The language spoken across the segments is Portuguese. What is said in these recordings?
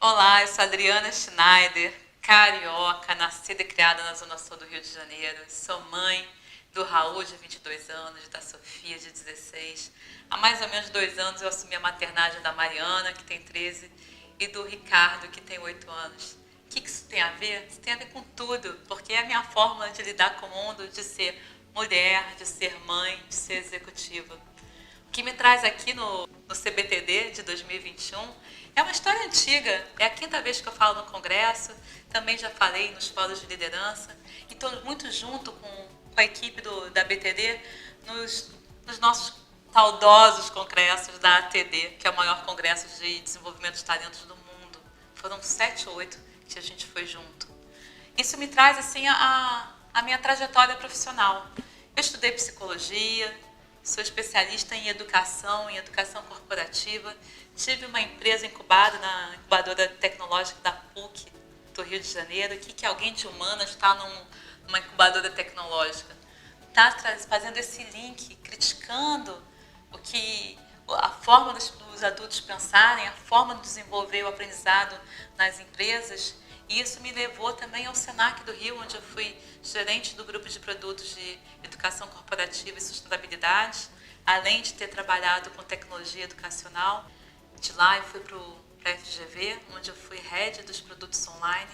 Olá, eu sou Adriana Schneider, carioca, nascida e criada na Zona Sul do Rio de Janeiro. Sou mãe do Raul, de 22 anos, da Sofia, de 16. Há mais ou menos 2 anos eu assumi a maternagem da Mariana, que tem 13, e do Ricardo, que tem 8 anos. O que isso tem a ver? Isso tem a ver com tudo, porque é a minha forma de lidar com o mundo, de ser mulher, de ser mãe, de ser executiva. O que me traz aqui no CBTD de 2021 é uma história antiga. É a 5ª vez que eu falo no Congresso, também já falei nos fóruns de liderança, e estou muito junto com a equipe da BTD nos nossos saudosos congressos da ATD, que é o maior congresso de desenvolvimento de talentos do mundo. Foram 7 ou 8 que a gente foi junto. Isso me traz assim a minha trajetória profissional. Eu estudei psicologia, sou especialista em educação corporativa. Tive uma empresa incubada na incubadora tecnológica da PUC do Rio de Janeiro. O que alguém de humanas está numa incubadora tecnológica? Está fazendo esse link, criticando a forma dos adultos pensarem, a forma de desenvolver o aprendizado nas empresas. E isso me levou também ao Senac do Rio, onde eu fui gerente do grupo de produtos de educação corporativa e sustentabilidade, além de ter trabalhado com tecnologia educacional. De lá eu fui para a FGV, onde eu fui head dos produtos online.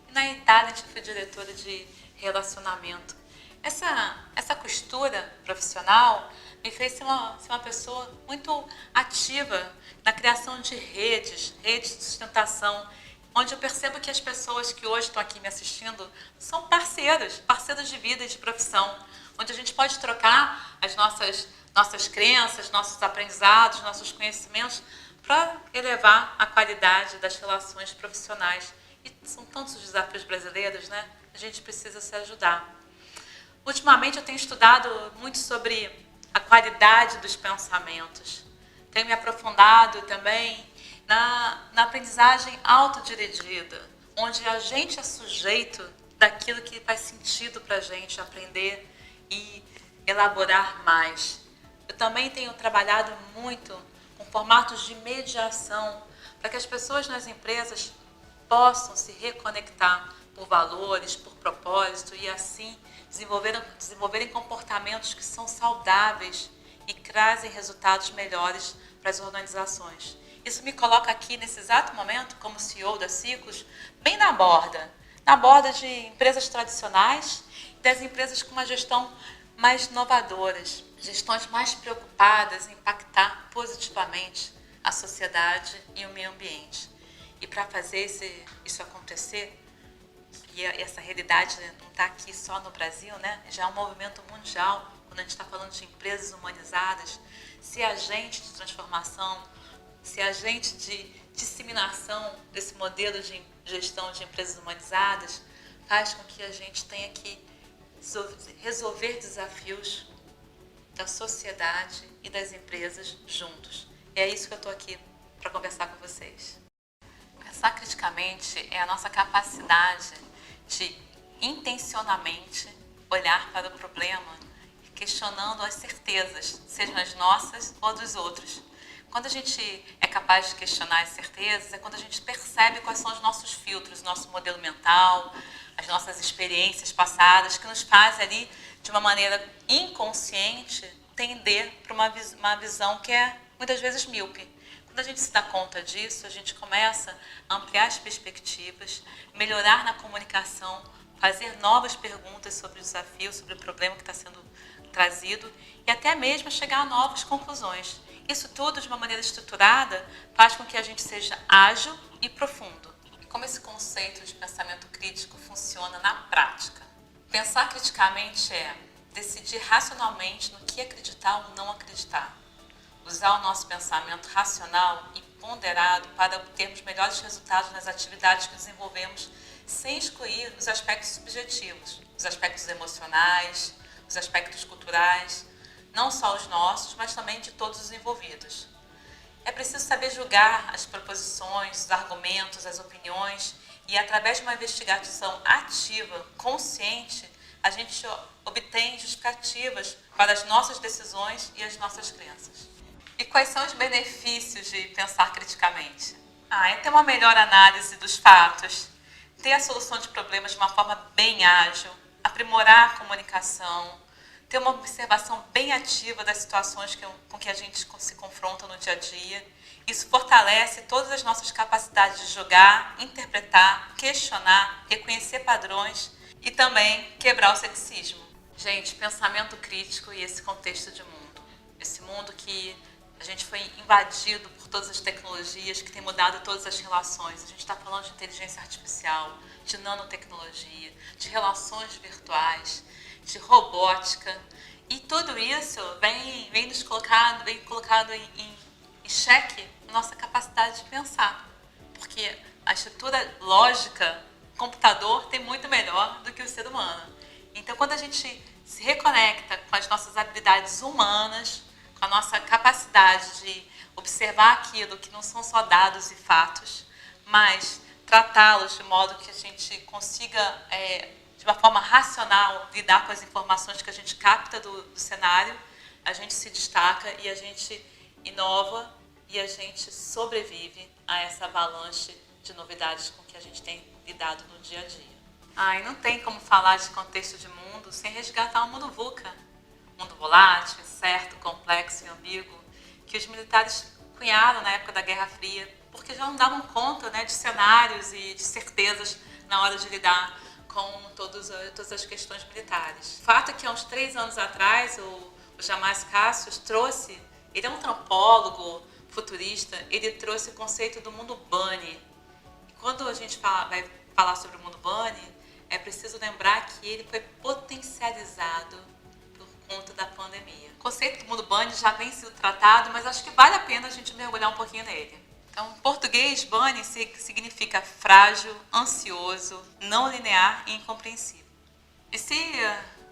E na Itália eu fui diretora de relacionamento. Essa costura profissional me fez ser uma pessoa muito ativa na criação de redes de sustentação, onde eu percebo que as pessoas que hoje estão aqui me assistindo são parceiros de vida e de profissão, onde a gente pode trocar as nossas crenças, nossos aprendizados, nossos conhecimentos para elevar a qualidade das relações profissionais. E são tantos os desafios brasileiros, né? A gente precisa se ajudar. Ultimamente eu tenho estudado muito sobre a qualidade dos pensamentos. Tenho me aprofundado também na aprendizagem autodirigida, onde a gente é sujeito daquilo que faz sentido para a gente aprender e elaborar mais. Eu também tenho trabalhado muito com formatos de mediação, para que as pessoas nas empresas possam se reconectar por valores, por propósito e assim desenvolverem comportamentos que são saudáveis e trazem resultados melhores para as organizações. Isso me coloca aqui, nesse exato momento, como CEO da Ciclos, bem na borda de empresas tradicionais e das empresas com uma gestão mais inovadoras, gestões mais preocupadas em impactar positivamente a sociedade e o meio ambiente. E para fazer isso acontecer, e essa realidade não está aqui só no Brasil, né? Já é um movimento mundial, quando a gente está falando de empresas humanizadas, ser agente de transformação, ser agente de disseminação desse modelo de gestão de empresas humanizadas, faz com que a gente tenha que resolver desafios da sociedade e das empresas juntos. E é isso que eu estou aqui para conversar com vocês. Pensar criticamente é a nossa capacidade de intencionalmente olhar para o problema, questionando as certezas, sejam as nossas ou dos outros. Quando a gente é capaz de questionar as certezas, é quando a gente percebe quais são os nossos filtros, nosso modelo mental, as nossas experiências passadas, que nos fazem ali, de uma maneira inconsciente, tender para uma visão que é, muitas vezes, míope. Quando a gente se dá conta disso, a gente começa a ampliar as perspectivas, melhorar na comunicação, fazer novas perguntas sobre o desafio, sobre o problema que está sendo trazido e até mesmo chegar a novas conclusões. Isso tudo, de uma maneira estruturada, faz com que a gente seja ágil e profundo. Como esse conceito de pensamento crítico funciona na prática? Pensar criticamente é decidir racionalmente no que acreditar ou não acreditar. Usar o nosso pensamento racional e ponderado para obtermos melhores resultados nas atividades que desenvolvemos, sem excluir os aspectos subjetivos, os aspectos emocionais, os aspectos culturais, não só os nossos, mas também de todos os envolvidos. É preciso saber julgar as proposições, os argumentos, as opiniões e, através de uma investigação ativa, consciente, a gente obtém justificativas para as nossas decisões e as nossas crenças. E quais são os benefícios de pensar criticamente? É ter uma melhor análise dos fatos, ter a solução de problemas de uma forma bem ágil, aprimorar a comunicação, ter uma observação bem ativa das situações com que a gente se confronta no dia a dia. Isso fortalece todas as nossas capacidades de julgar, interpretar, questionar, reconhecer padrões e também quebrar o ceticismo. Gente, pensamento crítico e esse contexto de mundo. Esse mundo que a gente foi invadido por todas as tecnologias que tem mudado todas as relações. A gente está falando de inteligência artificial, de nanotecnologia, de relações virtuais, de robótica. E tudo isso vem colocado em xeque nossa capacidade de pensar. Porque a estrutura lógica, o computador tem muito melhor do que o ser humano. Então, quando a gente se reconecta com as nossas habilidades humanas, com a nossa capacidade de observar aquilo que não são só dados e fatos, mas tratá-los de modo que a gente consiga, de uma forma racional, lidar com as informações que a gente capta do cenário, a gente se destaca e a gente inova e a gente sobrevive a essa avalanche de novidades com que a gente tem lidado no dia a dia. E não tem como falar de contexto de mundo sem resgatar o mundo VUCA. Mundo volátil, incerto, complexo e ambíguo, que os militares cunharam na época da Guerra Fria, porque já não davam conta, né, de cenários e de certezas na hora de lidar com todas as questões militares. O fato é que há uns 3 anos atrás, o Jamás Cassius trouxe, ele é um antropólogo futurista, ele trouxe o conceito do mundo bunny. E quando a gente vai falar sobre o mundo bunny, é preciso lembrar que ele foi potencializado conta da pandemia. O conceito do mundo bunny já vem sendo tratado, mas acho que vale a pena a gente mergulhar um pouquinho nele. Então, em português, bunny significa frágil, ansioso, não linear e incompreensível. E se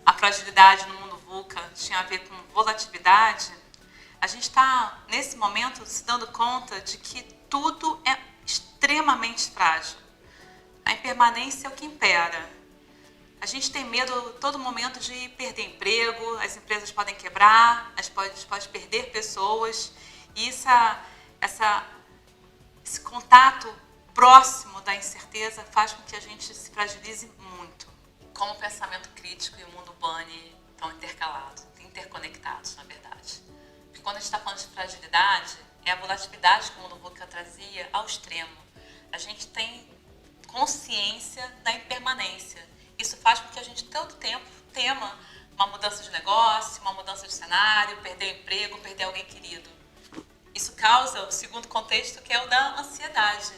a fragilidade no mundo VUCA tinha a ver com volatilidade, a gente está, nesse momento, se dando conta de que tudo é extremamente frágil. A impermanência é o que impera. A gente tem medo todo momento de perder emprego, as empresas podem quebrar, a gente pode perder pessoas. E esse contato próximo da incerteza faz com que a gente se fragilize muito. Como o pensamento crítico e o mundo bunny estão interconectados, na verdade. Porque quando a gente está falando de fragilidade, é a volatilidade que o mundo VUCA trazia ao extremo. A gente tem consciência da impermanência. Isso faz com que a gente todo tempo tema uma mudança de negócio, uma mudança de cenário, perder emprego, perder alguém querido. Isso causa o segundo contexto, que é o da ansiedade.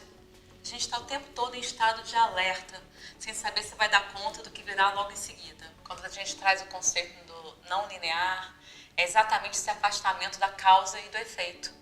A gente está o tempo todo em estado de alerta, sem saber se vai dar conta do que virá logo em seguida. Quando a gente traz o conceito do não linear, é exatamente esse afastamento da causa e do efeito.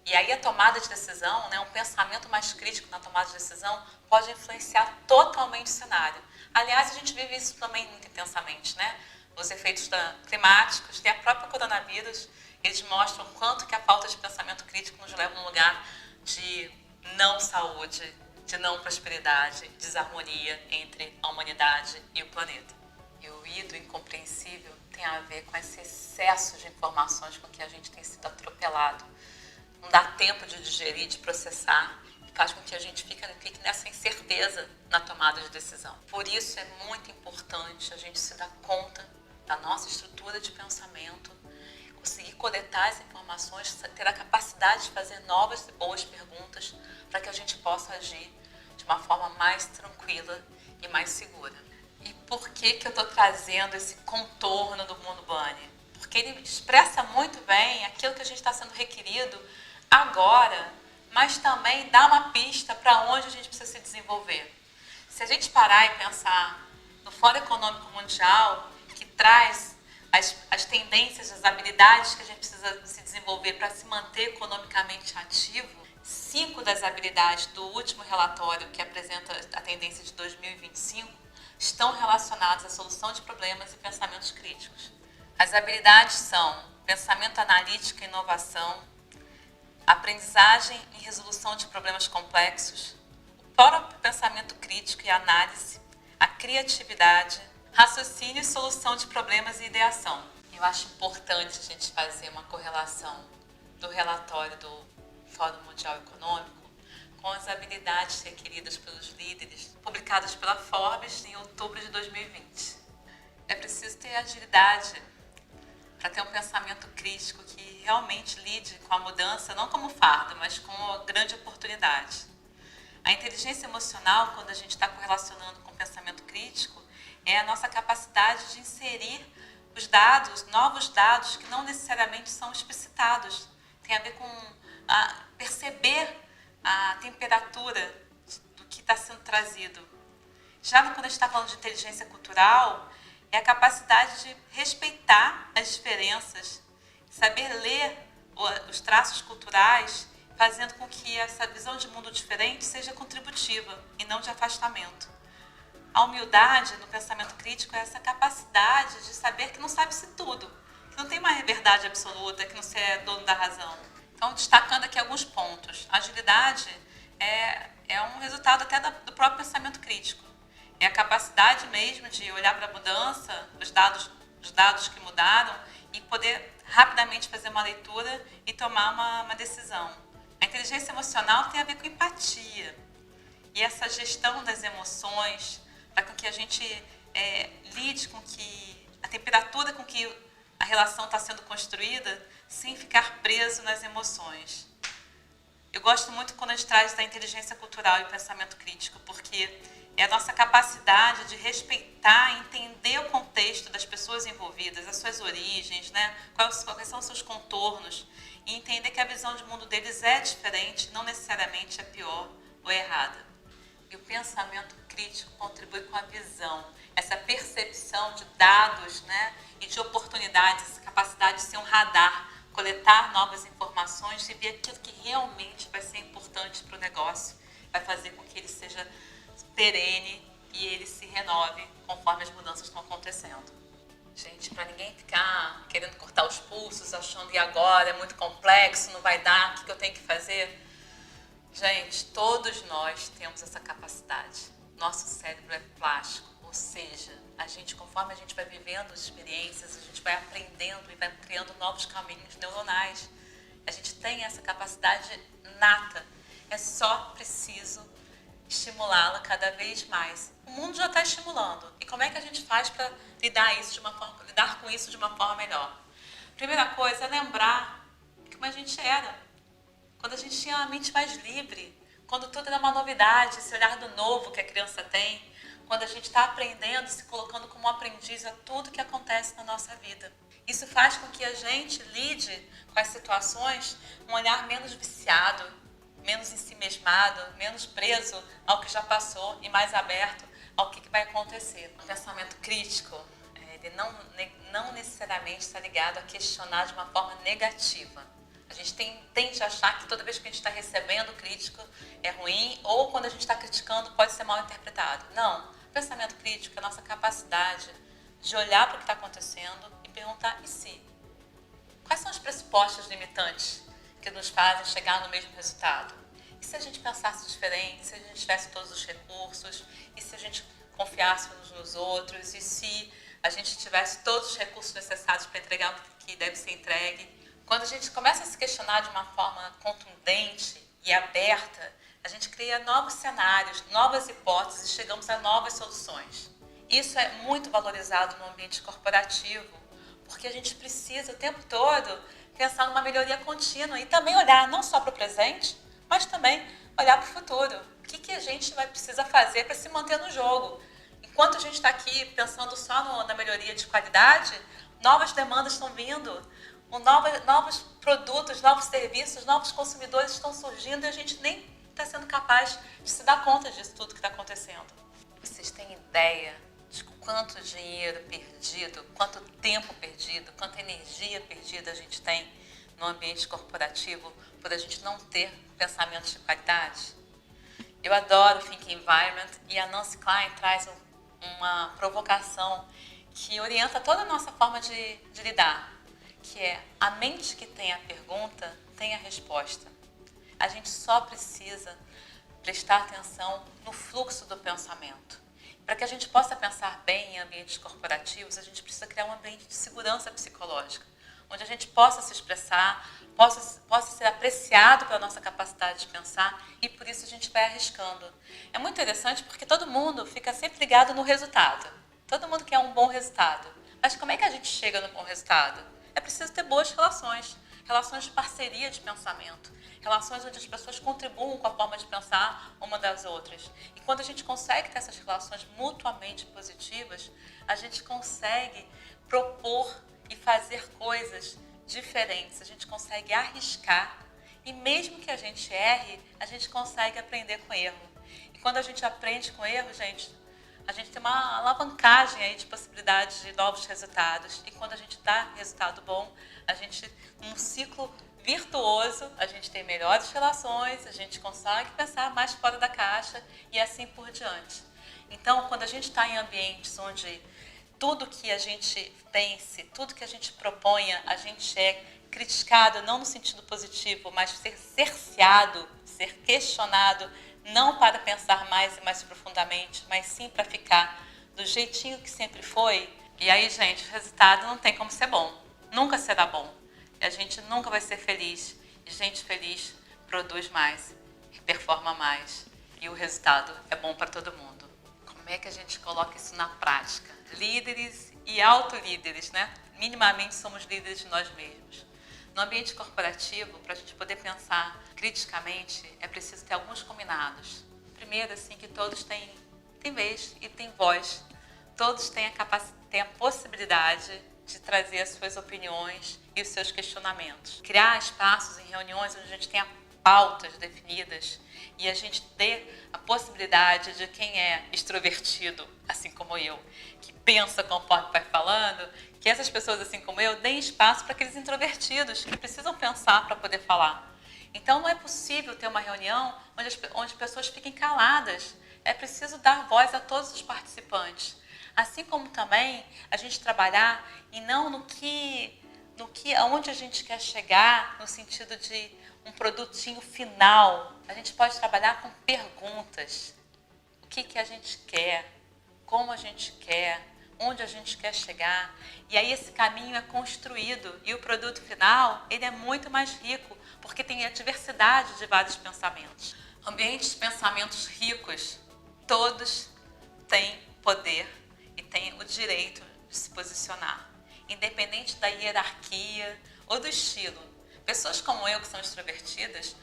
E aí a tomada de decisão, né, um pensamento mais crítico na tomada de decisão, pode influenciar totalmente o cenário. Aliás, a gente vive isso também muito intensamente, né? Os efeitos climáticos e a própria coronavírus, eles mostram quanto que a falta de pensamento crítico nos leva a um lugar de não saúde, de não prosperidade, desarmonia entre a humanidade e o planeta. E o ruído incompreensível tem a ver com esse excesso de informações com que a gente tem sido atropelado. Não dá tempo de digerir, de processar, e faz com que a gente fique nessa incerteza na tomada de decisão. Por isso é muito importante a gente se dar conta da nossa estrutura de pensamento, conseguir coletar as informações, ter a capacidade de fazer novas e boas perguntas para que a gente possa agir de uma forma mais tranquila e mais segura. E por que eu estou trazendo esse contorno do mundo bunny? Porque ele expressa muito bem aquilo que a gente está sendo requerido agora, mas também dá uma pista para onde a gente precisa se desenvolver. Se a gente parar e pensar no Fórum Econômico Mundial, que traz as tendências, as habilidades que a gente precisa se desenvolver para se manter economicamente ativo, 5 das habilidades do último relatório, que apresenta a tendência de 2025, estão relacionadas à solução de problemas e pensamentos críticos. As habilidades são pensamento analítico e inovação, aprendizagem e resolução de problemas complexos, o próprio pensamento crítico e análise, a criatividade, raciocínio e solução de problemas e ideação. Eu acho importante a gente fazer uma correlação do relatório do Fórum Mundial Econômico com as habilidades requeridas pelos líderes, publicadas pela Forbes em outubro de 2020. É preciso ter agilidade para ter um pensamento crítico que realmente lide com a mudança, não como fardo, mas como uma grande oportunidade. A inteligência emocional, quando a gente está correlacionando com o pensamento crítico, é a nossa capacidade de inserir os dados, novos dados que não necessariamente são explicitados. Tem a ver com perceber a temperatura do que está sendo trazido. Já quando a gente está falando de inteligência cultural, é a capacidade de respeitar as diferenças, saber ler os traços culturais, fazendo com que essa visão de mundo diferente seja contributiva e não de afastamento. A humildade no pensamento crítico é essa capacidade de saber que não sabe-se tudo, que não tem uma verdade absoluta, que não se é dono da razão. Então, destacando aqui alguns pontos. A agilidade é um resultado até do próprio pensamento crítico. É a capacidade mesmo de olhar para a mudança, os dados que mudaram e poder rapidamente fazer uma leitura e tomar uma decisão. A inteligência emocional tem a ver com empatia. E essa gestão das emoções, para que a gente lide com a temperatura com que a relação está sendo construída, sem ficar preso nas emoções. Eu gosto muito quando a gente traz da inteligência cultural e o pensamento crítico, porque é a nossa capacidade de respeitar, entender o contexto das pessoas envolvidas, as suas origens, né? Quais são os seus contornos, e entender que a visão de mundo deles é diferente, não necessariamente é pior ou errada. E o pensamento crítico contribui com a visão, essa percepção de dados, né? E de oportunidades, essa capacidade de ser um radar, coletar novas informações e ver aquilo que realmente vai ser importante para o negócio, vai fazer com que ele seja perene e ele se renove conforme as mudanças estão acontecendo. Gente, para ninguém ficar querendo cortar os pulsos, achando que agora é muito complexo, não vai dar, o que eu tenho que fazer? Gente, todos nós temos essa capacidade. Nosso cérebro é plástico, ou seja, conforme a gente vai vivendo as experiências, a gente vai aprendendo e vai criando novos caminhos neuronais. A gente tem essa capacidade nata, é só preciso estimulá-la cada vez mais. O mundo já está estimulando. E como é que a gente faz para lidar com isso de uma forma melhor? Primeira coisa é lembrar como a gente era. Quando a gente tinha a mente mais livre, quando tudo era uma novidade, esse olhar do novo que a criança tem, quando a gente está aprendendo, se colocando como aprendiz a tudo que acontece na nossa vida. Isso faz com que a gente lide com as situações com um olhar menos viciado, menos ensimesmado, menos preso ao que já passou e mais aberto ao que vai acontecer. O pensamento crítico, ele não necessariamente está ligado a questionar de uma forma negativa. A gente tende a achar que toda vez que a gente está recebendo crítico é ruim, ou quando a gente está criticando pode ser mal interpretado. Não. O pensamento crítico é a nossa capacidade de olhar para o que está acontecendo e perguntar, e se? Quais são os pressupostos limitantes que nos fazem chegar no mesmo resultado? E se a gente pensasse diferente, se a gente tivesse todos os recursos, e se a gente confiasse uns nos outros, e se a gente tivesse todos os recursos necessários para entregar o que deve ser entregue? Quando a gente começa a se questionar de uma forma contundente e aberta, a gente cria novos cenários, novas hipóteses e chegamos a novas soluções. Isso é muito valorizado no ambiente corporativo, porque a gente precisa o tempo todo pensar numa melhoria contínua e também olhar não só para o presente, mas também olhar para o futuro. O que a gente vai precisar fazer para se manter no jogo? Enquanto a gente está aqui pensando só na melhoria de qualidade, novas demandas estão vindo, novos produtos, novos serviços, novos consumidores estão surgindo e a gente nem está sendo capaz de se dar conta disso tudo que está acontecendo. Vocês têm ideia de quanto dinheiro perdido, quanto tempo perdido, quanta energia perdida a gente tem no ambiente corporativo por a gente não ter pensamentos de qualidade? Eu adoro o Think Environment e a Nancy Klein traz uma provocação que orienta toda a nossa forma de lidar, que é a mente que tem a pergunta tem a resposta. A gente só precisa prestar atenção no fluxo do pensamento. Para que a gente possa pensar bem em ambientes corporativos, a gente precisa criar um ambiente de segurança psicológica. onde a gente possa se expressar, possa ser apreciado pela nossa capacidade de pensar e por isso a gente vai arriscando. É muito interessante porque todo mundo fica sempre ligado no resultado. Todo mundo quer um bom resultado. Mas como é que a gente chega no bom resultado? É preciso ter boas relações. Relações de parceria de pensamento. Relações onde as pessoas contribuam com a forma de pensar uma das outras. E quando a gente consegue ter essas relações mutuamente positivas, a gente consegue propor e fazer coisas diferentes. A gente consegue arriscar. E mesmo que a gente erre, a gente consegue aprender com erro. E quando a gente aprende com erro, gente, a gente tem uma alavancagem aí de possibilidades de novos resultados. E quando a gente dá resultado bom, a gente, num ciclo virtuoso, a gente tem melhores relações, a gente consegue pensar mais fora da caixa e assim por diante. Então, quando a gente está em ambientes onde tudo que a gente pense, tudo que a gente proponha, a gente é criticado, não no sentido positivo, mas ser cerceado, ser questionado, não para pensar mais e mais profundamente, mas sim para ficar do jeitinho que sempre foi. E aí, gente, o resultado não tem como ser bom. Nunca será bom. E a gente nunca vai ser feliz. E gente feliz produz mais, performa mais. E o resultado é bom para todo mundo. Como é que a gente coloca isso na prática? Líderes e autolíderes, né? Minimamente somos líderes de nós mesmos. No ambiente corporativo, para a gente poder pensar criticamente, é preciso ter alguns combinados. Primeiro, assim, que todos têm vez e têm voz. Todos têm a possibilidade de trazer as suas opiniões e os seus questionamentos. Criar espaços em reuniões onde a gente tenha pautas definidas e a gente ter a possibilidade de quem é extrovertido, assim como eu, que pensa conforme vai falando, que essas pessoas, assim como eu, deem espaço para aqueles introvertidos que precisam pensar para poder falar. Então, não é possível ter uma reunião onde pessoas fiquem caladas. É preciso dar voz a todos os participantes. Assim como também a gente trabalhar e não aonde a gente quer chegar, no sentido de um produtinho final. A gente pode trabalhar com perguntas. O que a gente quer? Como a gente quer? Onde a gente quer chegar? E aí esse caminho é construído e o produto final, ele é muito mais rico, porque tem a diversidade de vários pensamentos. Ambientes de pensamentos ricos, todos têm poder e têm o direito de se posicionar, independente da hierarquia ou do estilo. Pessoas como eu, que são extrovertidas,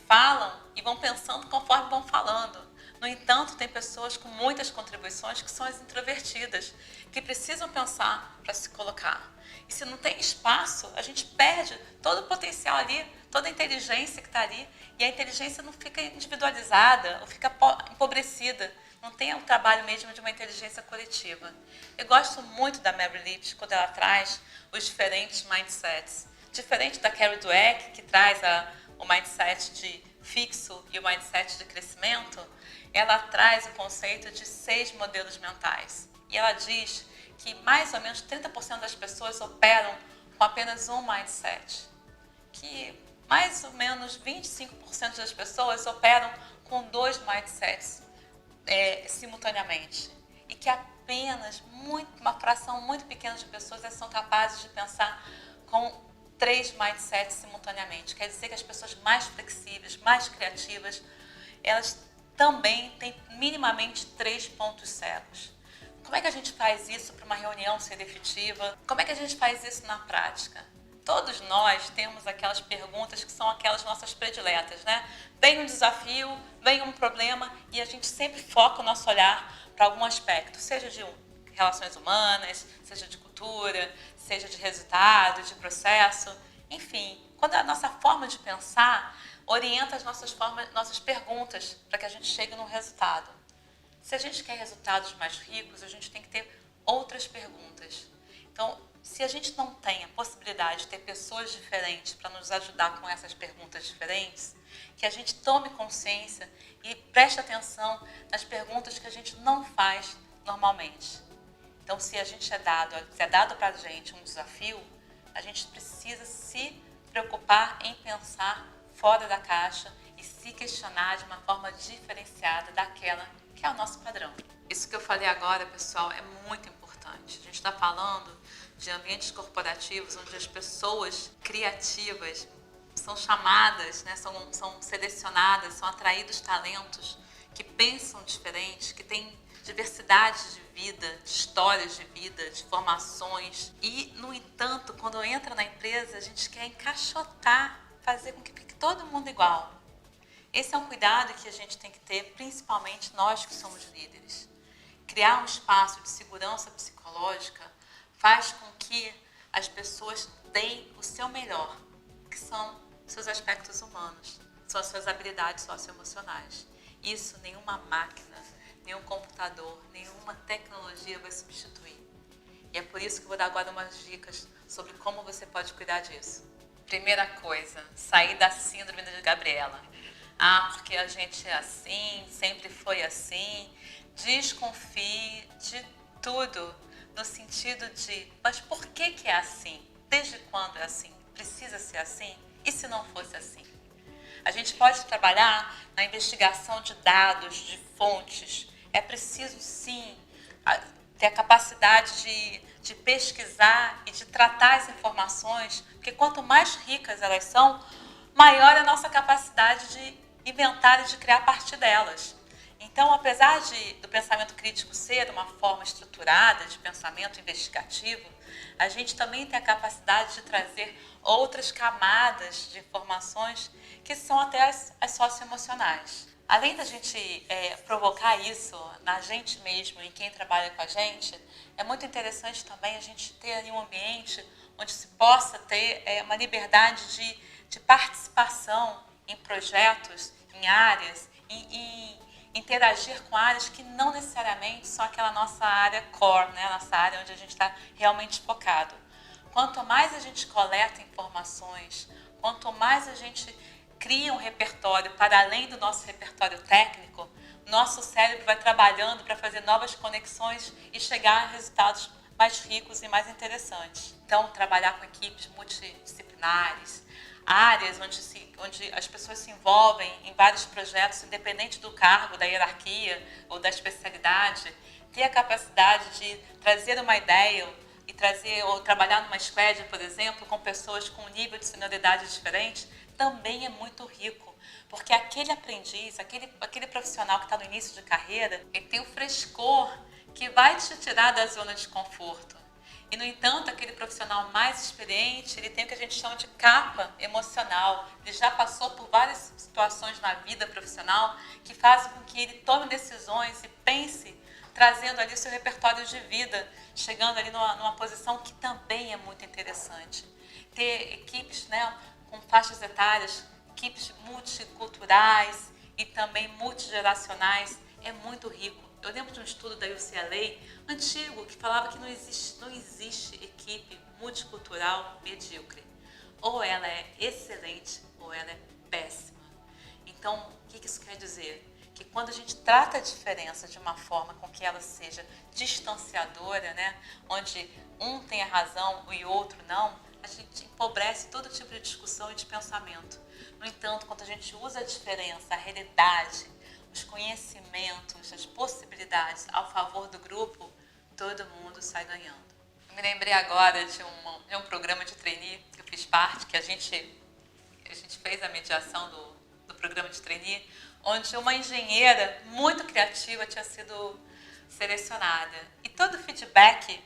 falam e vão pensando conforme vão falando. No entanto, tem pessoas com muitas contribuições que são as introvertidas, que precisam pensar para se colocar. E se não tem espaço, a gente perde todo o potencial ali, toda a inteligência que está ali, e a inteligência não fica individualizada ou fica empobrecida. Não tem o trabalho mesmo de uma inteligência coletiva. Eu gosto muito da Mary Lipsch quando ela traz os diferentes mindsets. Diferente da Carol Dweck, que traz o mindset de fixo e o mindset de crescimento, ela traz o conceito de 6 modelos mentais. E ela diz que mais ou menos 30% das pessoas operam com apenas um mindset. Que mais ou menos 25% das pessoas operam com 2 mindsets simultaneamente. E que apenas uma fração muito pequena de pessoas são capazes de pensar com 3 mindsets simultaneamente. Quer dizer que as pessoas mais flexíveis, mais criativas, elas também têm minimamente 3 pontos cegos. Como é que a gente faz isso para uma reunião ser efetiva? Como é que a gente faz isso na prática? Todos nós temos aquelas perguntas que são aquelas nossas prediletas, né? Vem um desafio, vem um problema e a gente sempre foca o nosso olhar para algum aspecto, seja de relações humanas, seja de cultura, seja de resultado, de processo, enfim. Quando a nossa forma de pensar orienta as nossas perguntas para que a gente chegue num resultado. Se a gente quer resultados mais ricos, a gente tem que ter outras perguntas. Então, se a gente não tem a possibilidade de ter pessoas diferentes para nos ajudar com essas perguntas diferentes, que a gente tome consciência e preste atenção nas perguntas que a gente não faz normalmente. Então, se é dado para a gente um desafio, a gente precisa se preocupar em pensar fora da caixa e se questionar de uma forma diferenciada daquela que é o nosso padrão. Isso que eu falei agora, pessoal, é muito importante. importante. A gente está falando de ambientes corporativos onde as pessoas criativas são chamadas, né, são selecionadas, são atraídos talentos que pensam diferente, que têm diversidade de vida, de histórias de vida, de formações. E, no entanto, quando entra na empresa, a gente quer encaixotar, fazer com que fique todo mundo igual. Esse é um cuidado que a gente tem que ter, principalmente nós que somos líderes. Criar um espaço de segurança psicológica faz com que as pessoas deem o seu melhor, que são seus aspectos humanos, são as suas habilidades socioemocionais. Isso nenhuma máquina, nenhum computador, nenhuma tecnologia vai substituir. E é por isso que eu vou dar agora umas dicas sobre como você pode cuidar disso. Primeira coisa, sair da síndrome de Gabriela. Porque a gente é assim, sempre foi assim. Desconfie de tudo, no sentido de, mas por que é assim? Desde quando é assim? Precisa ser assim? E se não fosse assim? A gente pode trabalhar na investigação de dados, de fontes. É preciso, sim, ter a capacidade de pesquisar e de tratar as informações, porque quanto mais ricas elas são, maior é a nossa capacidade de inventar e de criar a partir delas. Então, apesar do pensamento crítico ser uma forma estruturada de pensamento investigativo, a gente também tem a capacidade de trazer outras camadas de informações que são até as socioemocionais. Além da gente provocar isso na gente mesmo, em quem trabalha com a gente, é muito interessante também a gente ter ali um ambiente onde se possa ter uma liberdade de participação em projetos, em áreas, em interagir com áreas que não necessariamente são aquela nossa área core, né? Nossa área onde a gente está realmente focado. Quanto mais a gente coleta informações, quanto mais a gente cria um repertório para além do nosso repertório técnico, nosso cérebro vai trabalhando para fazer novas conexões e chegar a resultados mais ricos e mais interessantes. Então, trabalhar com equipes multidisciplinares, áreas onde as pessoas se envolvem em vários projetos, independente do cargo, da hierarquia ou da especialidade, ter a capacidade de trazer uma ideia ou trabalhar numa squad, por exemplo, com pessoas com um nível de senioridade diferente, também é muito rico, porque aquele aprendiz, aquele profissional que está no início de carreira, ele tem o frescor que vai te tirar da zona de conforto. E, no entanto, aquele profissional mais experiente, ele tem o que a gente chama de capa emocional. Ele já passou por várias situações na vida profissional que fazem com que ele tome decisões e pense, trazendo ali o seu repertório de vida, chegando ali numa posição que também é muito interessante. Ter equipes, né, com faixas etárias, equipes multiculturais e também multigeracionais é muito rico. Eu lembro de um estudo da UCLA antigo que falava que não existe equipe multicultural medíocre. Ou ela é excelente ou ela é péssima. Então, o que isso quer dizer? Que quando a gente trata a diferença de uma forma com que ela seja distanciadora, né, onde um tem a razão e o outro não, a gente empobrece todo tipo de discussão e de pensamento. No entanto, quando a gente usa a diferença, a realidade, os conhecimentos, as possibilidades ao favor do grupo, todo mundo sai ganhando. Eu me lembrei agora de um programa de trainee que eu fiz parte, que a gente fez a mediação do programa de trainee, onde uma engenheira muito criativa tinha sido selecionada. E todo o feedback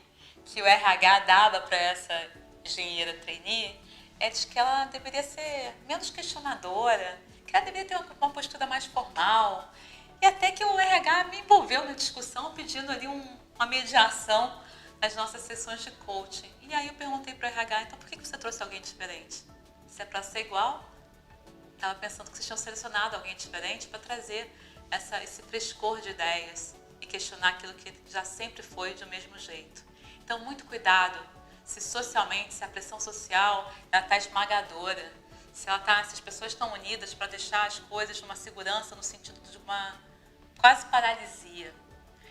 que o RH dava para essa engenheira trainee é de que ela deveria ser menos questionadora, que ela deveria ter uma postura mais formal. E até que o RH me envolveu na discussão, pedindo ali uma mediação nas nossas sessões de coaching. E aí eu perguntei para o RH, então por que você trouxe alguém diferente? Se é para ser igual? Estava pensando que vocês tinham selecionado alguém diferente para trazer esse frescor de ideias e questionar aquilo que já sempre foi do mesmo jeito. Então, muito cuidado se socialmente, se a pressão social está esmagadora, se as pessoas estão unidas para deixar as coisas numa segurança no sentido de uma quase paralisia,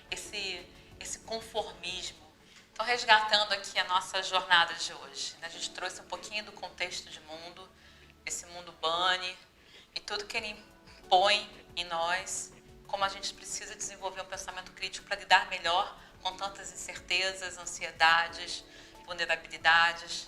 esse conformismo. Então, resgatando aqui a nossa jornada de hoje, né? A gente trouxe um pouquinho do contexto de mundo, esse mundo bunny e tudo que ele impõe em nós, como a gente precisa desenvolver um pensamento crítico para lidar melhor com tantas incertezas, ansiedades, vulnerabilidades.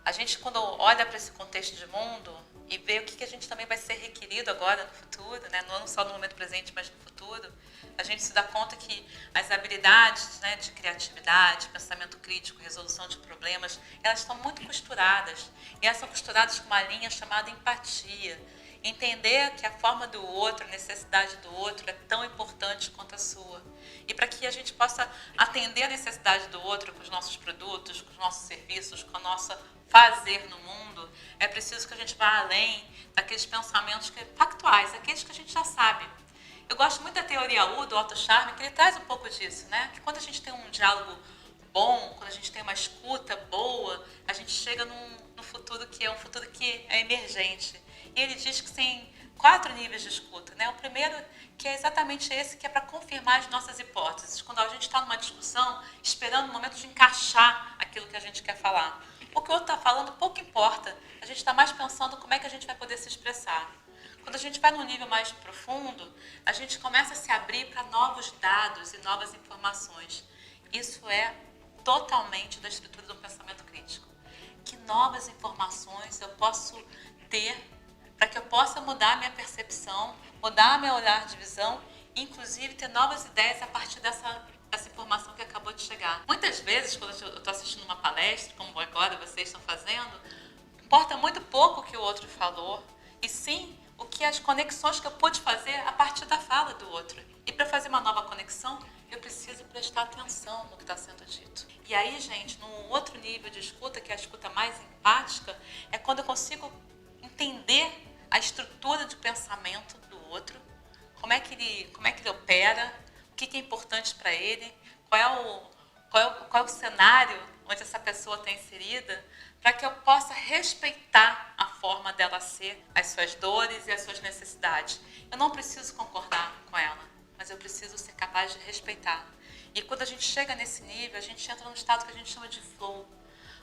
A gente, quando olha para esse contexto de mundo e vê o que a gente também vai ser requerido agora no futuro, né? Não só no momento presente, mas no futuro, a gente se dá conta que as habilidades, né, de criatividade, pensamento crítico, resolução de problemas, elas estão muito costuradas. E elas são costuradas com uma linha chamada empatia. Entender que a forma do outro, a necessidade do outro é tão importante quanto a sua. E para que a gente possa atender a necessidade do outro com os nossos produtos, com os nossos serviços, com o nosso fazer no mundo, é preciso que a gente vá além daqueles pensamentos factuais, aqueles que a gente já sabe. Eu gosto muito da teoria U, do Otto Scharmer, que ele traz um pouco disso, né? Que quando a gente tem um diálogo bom, quando a gente tem uma escuta boa, a gente chega num futuro que é um futuro que é emergente. E ele diz que tem 4 níveis de escuta, né? O primeiro, que é exatamente esse, que é para confirmar as nossas hipóteses. Quando a gente está numa discussão, esperando o momento de encaixar aquilo que a gente quer falar. O que o outro está falando pouco importa. A gente está mais pensando como é que a gente vai poder se expressar. Quando a gente vai num nível mais profundo, a gente começa a se abrir para novos dados e novas informações. Isso é totalmente da estrutura do pensamento crítico. Que novas informações eu posso ter para que eu possa mudar a minha percepção, mudar meu olhar de visão e, inclusive, ter novas ideias a partir dessa informação que acabou de chegar. Muitas vezes, quando eu estou assistindo uma palestra, como agora vocês estão fazendo, importa muito pouco o que o outro falou, e sim o que as conexões que eu pude fazer a partir da fala do outro. E para fazer uma nova conexão, eu preciso prestar atenção no que está sendo dito. E aí, gente, num outro nível de escuta, que é a escuta mais empática, é quando eu consigo entender a estrutura de pensamento do outro, como é que ele opera, o que é importante para ele, qual é o cenário onde essa pessoa está inserida, para que eu possa respeitar a forma dela ser, as suas dores e as suas necessidades. Eu não preciso concordar com ela, mas eu preciso ser capaz de respeitar. E quando a gente chega nesse nível, a gente entra num estado que a gente chama de flow,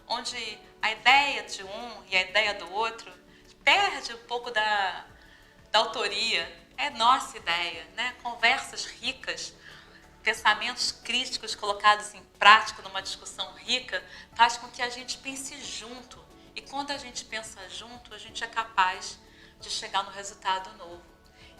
onde a ideia de um e a ideia do outro perde um pouco da autoria. É nossa ideia, né? Conversas ricas, pensamentos críticos colocados em prática numa discussão rica, faz com que a gente pense junto. E quando a gente pensa junto, a gente é capaz de chegar no resultado novo.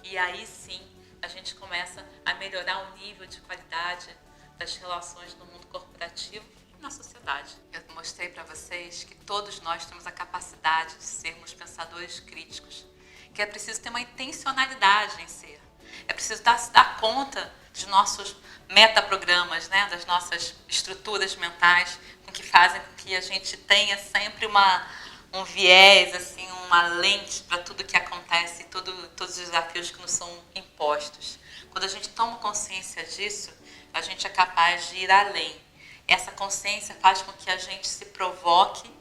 E aí sim, a gente começa a melhorar o nível de qualidade das relações no mundo corporativo e na sociedade. Eu mostrei para vocês que todos nós temos a capacidade de sermos pensadores críticos, que é preciso ter uma intencionalidade em ser. É preciso se dar conta dos nossos metaprogramas, né? Das nossas estruturas mentais, com que fazem com que a gente tenha sempre um viés, assim, uma lente para tudo que acontece, todos os desafios que nos são impostos. Quando a gente toma consciência disso, a gente é capaz de ir além. Essa consciência faz com que a gente se provoque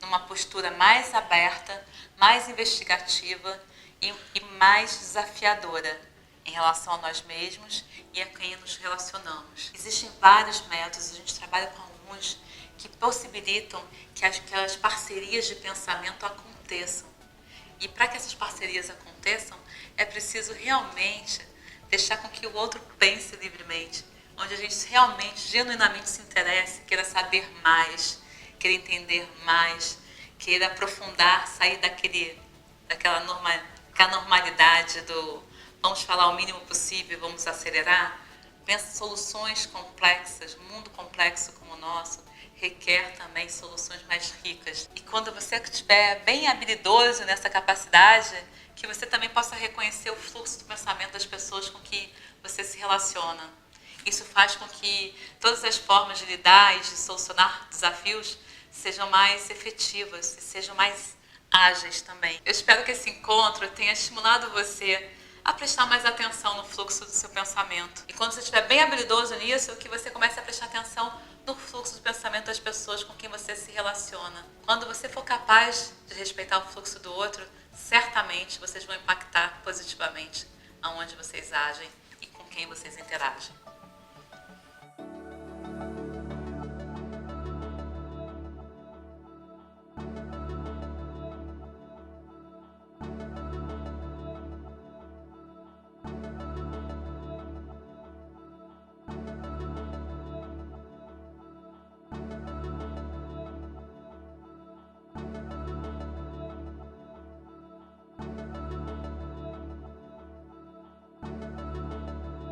numa postura mais aberta, mais investigativa e mais desafiadora em relação a nós mesmos e a quem nos relacionamos. Existem vários métodos, a gente trabalha com alguns que possibilitam que aquelas parcerias de pensamento aconteçam. E para que essas parcerias aconteçam, é preciso realmente deixar com que o outro pense livremente, onde a gente realmente, genuinamente se interesse, queira saber mais, queira entender mais, queira aprofundar, sair daquela normalidade do vamos falar o mínimo possível, vamos acelerar. Pensa soluções complexas, mundo complexo como o nosso, requer também soluções mais ricas. E quando você estiver bem habilidoso nessa capacidade, que você também possa reconhecer o fluxo do pensamento das pessoas com que você se relaciona. Isso faz com que todas as formas de lidar e de solucionar desafios sejam mais efetivas e sejam mais ágeis também. Eu espero que esse encontro tenha estimulado você a prestar mais atenção no fluxo do seu pensamento. E quando você estiver bem habilidoso nisso, que você comece a prestar atenção no fluxo do pensamento das pessoas com quem você se relaciona. Quando você for capaz de respeitar o fluxo do outro, certamente vocês vão impactar positivamente aonde vocês agem e com quem vocês interagem.